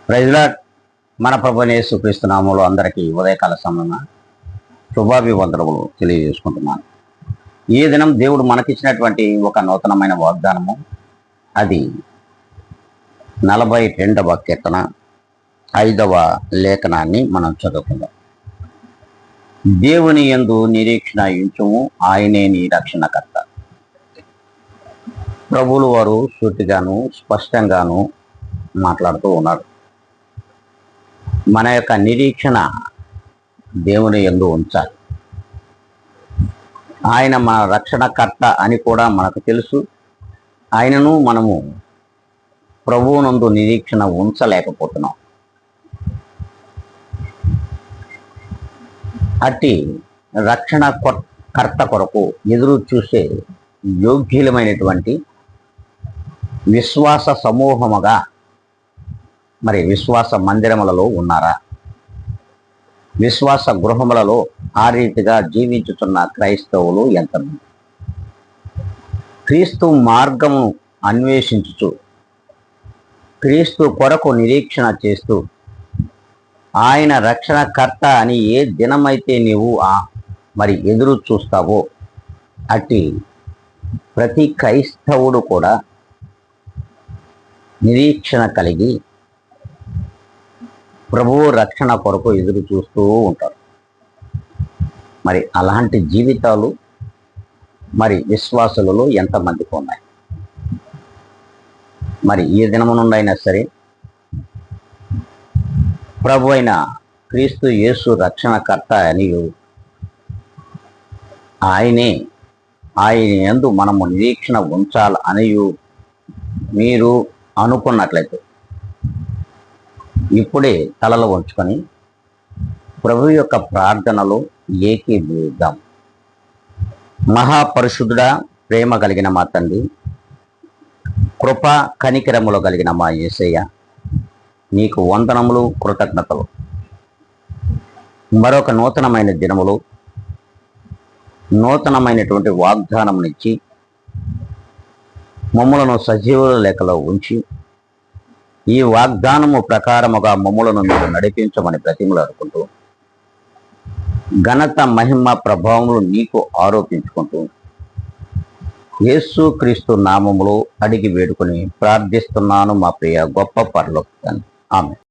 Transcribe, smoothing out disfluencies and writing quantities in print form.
Praise lord. మన ప్రభువైన యేసుక్రీస్తు నామములో అందరికీ ఉదయకాల సమయన శుభాభివందనములు తెలియజేసుకుంటున్నాను. ఈ దినం దేవుడు మనకిచ్చినటువంటి ఒక నూతనమైన వాగ్దానము, అది 42వ కీర్తన 5వ లేఖనాన్ని మనం చదువుకుందాం. దేవుని యందు నిరీక్షణ ఉంచుము, ఆయనే నీ రక్షణకర్త. ప్రభువులు వారు సూటిగాను స్పష్టంగాను మాట్లాడుతూ ఉన్నాడు. మన యొక్క నిరీక్షణ దేవుని యందు ఉంచాలి. ఆయన మన రక్షణకర్త అని కూడా మనకు తెలుసు. ఆయనను మనము ప్రభువునందు నిరీక్షణ ఉంచలేకపోతున్నాం. అట్టి రక్షణ కర్త కొరకు ఎదురు చూసే యోగ్యులమైనటువంటి విశ్వాస సమూహముగా మరి విశ్వాస మందిరములలో ఉన్నారా? విశ్వాస గృహములలో ఆ రీతిగా జీవించుతున్న క్రైస్తవులు ఎంతమంది? క్రీస్తు మార్గము అన్వేషించుచు, క్రీస్తు కొరకు నిరీక్షణ చేస్తూ, ఆయన రక్షణకర్త అని ఏ దినమైతే నీవు మరి ఎదురు చూస్తావో, అట్టి ప్రతి క్రైస్తవుడు కూడా నిరీక్షణ కలిగి ప్రభువు రక్షణ కొరకు ఎదురు చూస్తూ ఉంటారు. మరి అలాంటి జీవితాలు మరి విశ్వాసులలో ఎంతమందికి ఉన్నాయి? మరి ఈ దినము నుండైనా సరే ప్రభు అయిన క్రీస్తు యేసు రక్షణకర్త అని ఆయన యందు మనము నిరీక్షణ ఉంచాలి అని మీరు అనుకున్నట్లయితే ఇప్పుడే తలలో ఉంచుకొని ప్రభు యొక్క ప్రార్థనలో ఏకీభవిద్దాం. మహాపరిశుద్ధుడా, ప్రేమ కలిగిన మా తండ్రి, కృప కనికరములు కలిగిన మా యేసయ్య, నీకు వందనములు, కృతజ్ఞతలు. మరొక నూతనమైన దినములు, నూతనమైనటువంటి వాగ్దానమునిచ్చి మమ్ములను సజీవుల లెక్కలో ఉంచి ఈ వాగ్దానము ప్రకారముగా మమ్ములను మీరు నడిపించమని బ్రతిమలాడుకుంటూ, ఘనత మహిమ ప్రభావములు నీకు ఆరోపించుకుంటూ, యేసు క్రీస్తు నామములో అడిగి వేడుకొని ప్రార్థిస్తున్నాను మా ప్రియ గొప్ప పరలోక తండ్రి. ఆమేన్.